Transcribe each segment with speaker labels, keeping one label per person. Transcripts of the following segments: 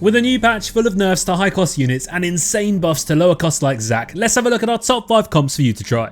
Speaker 1: With a new patch full of nerfs to high cost units and insane buffs to lower costs like Zac, let's have a look at our top 5 comps for you to try.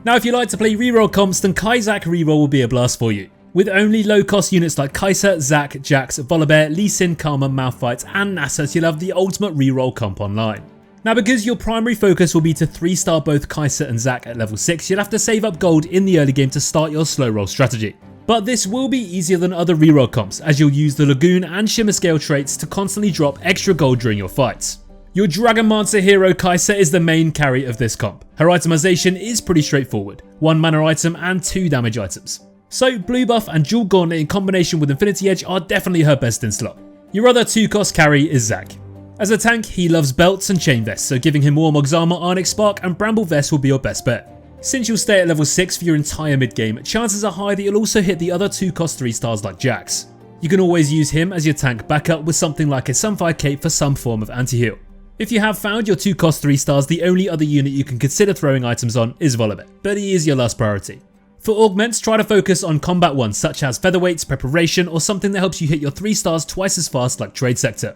Speaker 1: Now if you like to play reroll comps, then Kai-Zac reroll will be a blast for you. With only low cost units like Kai'Sa, Zac, Jax, Volibear, Lee Sin, Karma, Malphite and Nasus, you'll have the ultimate reroll comp online. Now because your primary focus will be to 3-star both Kai'Sa and Zac at level 6, you'll have to save up gold in the early game to start your slow roll strategy. But this will be easier than other reroll comps, as you'll use the Lagoon and Shimmer Scale traits to constantly drop extra gold during your fights. Your Dragonmancer hero Kai'Sa is the main carry of this comp. Her itemization is pretty straightforward, 1 mana item and 2 damage items. So Blue Buff and Dual Gauntlet in combination with Infinity Edge are definitely her best in slot. Your other 2-cost carry is Zac. As a tank, he loves belts and chain vests, so giving him Warmog's armor, Ionic Spark and Bramble Vest will be your best bet. Since you'll stay at level 6 for your entire mid game, chances are high that you'll also hit the other 2-cost 3-stars like Jax. You can always use him as your tank backup with something like a Sunfire Cape for some form of anti-heal. If you have found your 2-cost 3-stars, the only other unit you can consider throwing items on is Volibear, but he is your last priority. For augments, try to focus on combat ones such as Featherweights, Preparation or something that helps you hit your 3-stars twice as fast like Trade Sector.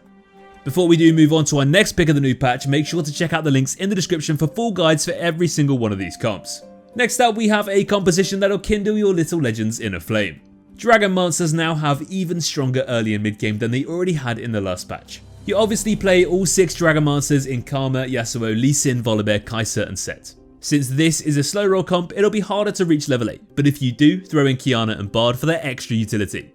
Speaker 1: Before we do move on to our next pick of the new patch, make sure to check out the links in the description for full guides for every single one of these comps. Next up we have a composition that'll kindle your little legends in a flame. Dragonmancers now have even stronger early and mid game than they already had in the last patch. You obviously play all 6 Dragonmancers in Karma, Yasuo, Lee Sin, Volibear, Kai'Sa and Set. Since this is a slow roll comp, it'll be harder to reach level 8, but if you do, throw in Qiyana and Bard for their extra utility.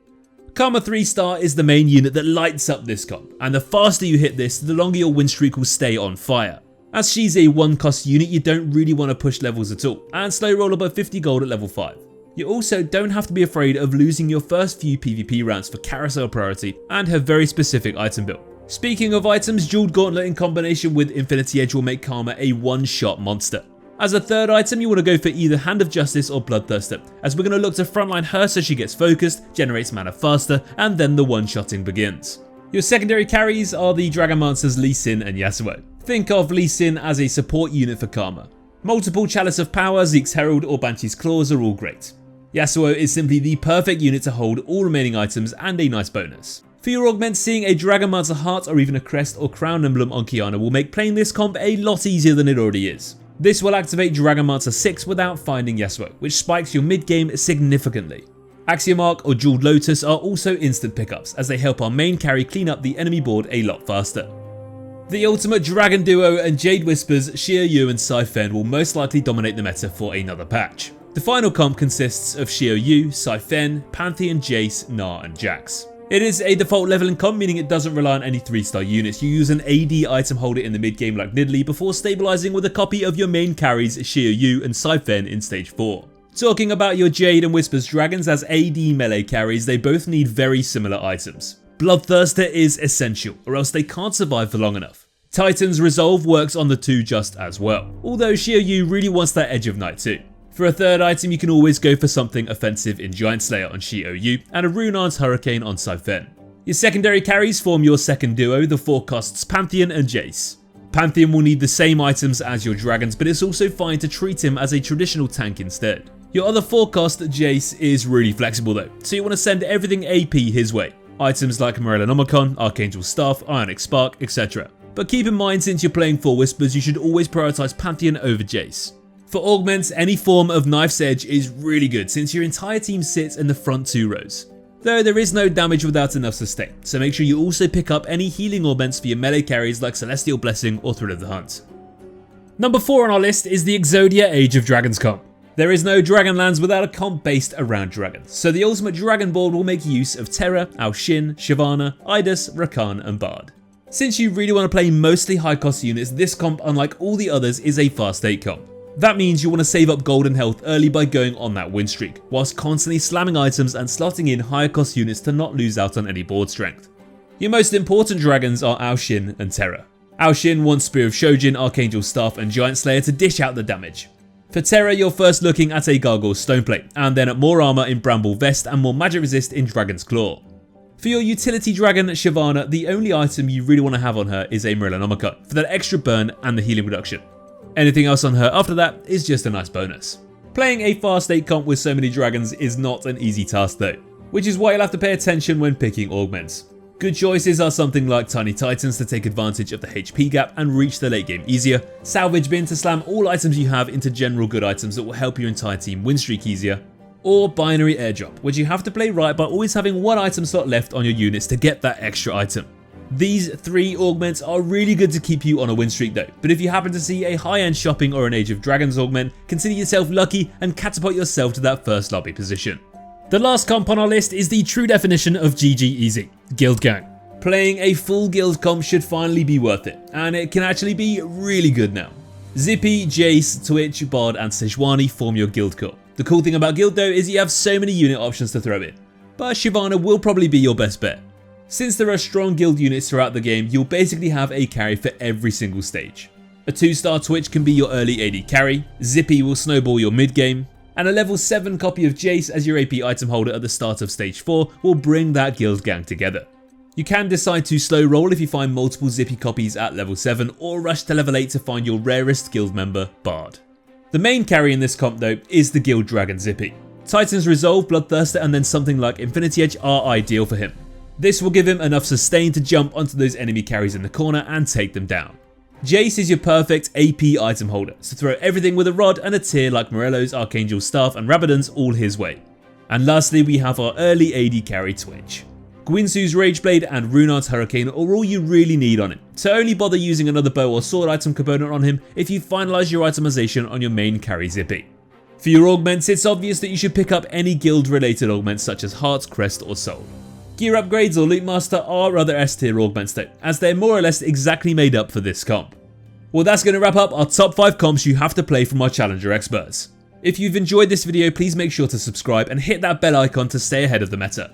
Speaker 1: Karma 3-star is the main unit that lights up this comp, and the faster you hit this, the longer your win streak will stay on fire. As she's a 1-cost unit, you don't really want to push levels at all, and slow roll above 50 gold at level 5. You also don't have to be afraid of losing your first few PvP rounds for carousel priority and have very specific item build. Speaking of items, Jeweled Gauntlet in combination with Infinity Edge will make Karma a one-shot monster. As a third item, you want to go for either Hand of Justice or Bloodthirster, as we're going to look to frontline her so she gets focused, generates mana faster, and then the one-shotting begins. Your secondary carries are the Dragonmancers Lee Sin and Yasuo. Think of Lee Sin as a support unit for Karma. Multiple Chalice of Power, Zeke's Herald or Banshee's Claws are all great. Yasuo is simply the perfect unit to hold all remaining items and a nice bonus. For your augments, seeing a Dragonmancer heart or even a crest or crown emblem on Qiyana will make playing this comp a lot easier than it already is. This will activate Dragonmancer 6 without finding Yasuo, which spikes your mid game significantly. Axiom Arc or Jeweled Lotus are also instant pickups, as they help our main carry clean up the enemy board a lot faster. The ultimate dragon duo and Jade Whispers, Xiao Yu and Saifen will most likely dominate the meta for another patch. The final comp consists of Xiao Yu, Saifen, Pantheon, Jace, Gnar and Jax. It is a default leveling comp, meaning it doesn't rely on any 3-star units. You use an AD item holder in the mid game like Nidalee before stabilising with a copy of your main carries Xiao Yu and Saifen in stage 4. Talking about your Jade and Whispers dragons, as AD melee carries, they both need very similar items. Bloodthirster is essential, or else they can't survive for long enough. Titan's Resolve works on the two just as well, although Xiao Yu really wants that Edge of Night too. For a third item, you can always go for something offensive in Giant Slayer on Xiao Yu and a Runaan's Hurricane on Saifen. Your secondary carries form your second duo, the 4-costs Pantheon and Jace. Pantheon will need the same items as your dragons, but it's also fine to treat him as a traditional tank instead. Your other 4-cost Jace is really flexible though, so you want to send everything AP his way. Items like Morellonomicon, Archangel Staff, Ionic Spark, etc. But keep in mind, since you're playing 4 Whispers, you should always prioritise Pantheon over Jace. For augments, any form of Knife's Edge is really good since your entire team sits in the front 2 rows. Though there is no damage without enough sustain, so make sure you also pick up any healing augments for your melee carries like Celestial Blessing or Thrill of the Hunt. Number 4 on our list is the Exodia Age of Dragons comp. There is no Dragonlands without a comp based around dragons, so the ultimate dragon board will make use of Terra, Alshin, Shyvana, Idus, Rakan and Bard. Since you really want to play mostly high cost units, this comp, unlike all the others, is a fast 8 comp. That means you want to save up gold and health early by going on that win streak, whilst constantly slamming items and slotting in higher cost units to not lose out on any board strength. Your most important dragons are Alshin and Terra. Alshin wants Spear of Shojin, Archangel Staff and Giant Slayer to dish out the damage. For Terra, you're first looking at a Gargoyle Stoneplate, and then at more armor in Bramble Vest and more magic resist in Dragon's Claw. For your utility dragon, Shyvana, the only item you really want to have on her is a Morellonomicon for that extra burn and the healing reduction. Anything else on her after that is just a nice bonus. Playing a fast 8 comp with so many dragons is not an easy task though, which is why you'll have to pay attention when picking augments. Good choices are something like Tiny Titans to take advantage of the HP gap and reach the late game easier, Salvage Bin to slam all items you have into general good items that will help your entire team win streak easier, or Binary Airdrop, which you have to play right by always having one item slot left on your units to get that extra item. These 3 augments are really good to keep you on a win streak though, but if you happen to see a high-end shopping or an Age of Dragons augment, consider yourself lucky and catapult yourself to that first lobby position. The last comp on our list is the true definition of GG easy, Guild Gang. Playing a full guild comp should finally be worth it, and it can actually be really good now. Zippy, Jace, Twitch, Bard and Sejuani form your guild core. The cool thing about Guild though is you have so many unit options to throw in, but Shyvana will probably be your best bet. Since there are strong guild units throughout the game, you'll basically have a carry for every single stage. A 2-star Twitch can be your early AD carry, Zippy will snowball your mid game, and a level 7 copy of Jace as your AP item holder at the start of stage 4 will bring that guild gang together. You can decide to slow roll if you find multiple Zippy copies at level 7 or rush to level 8 to find your rarest guild member, Bard. The main carry in this comp though is the Guild Dragon Zippy. Titan's Resolve, Bloodthirster and then something like Infinity Edge are ideal for him. This will give him enough sustain to jump onto those enemy carries in the corner and take them down. Jace is your perfect AP item holder, so throw everything with a rod and a tier like Morello's Archangel Staff and Rabadon's all his way. And lastly we have our early AD carry Twitch. Guinsoo's Rageblade and Runard's Hurricane are all you really need on him, so only bother using another bow or sword item component on him if you finalise your itemization on your main carry Zippy. For your augments, it's obvious that you should pick up any guild related augments such as Heart, Crest or Soul. Gear upgrades or Loot Master are other S tier augments though, as they're more or less exactly made up for this comp. Well, that's going to wrap up our top 5 comps you have to play from our Challenger experts. If you've enjoyed this video, please make sure to subscribe and hit that bell icon to stay ahead of the meta.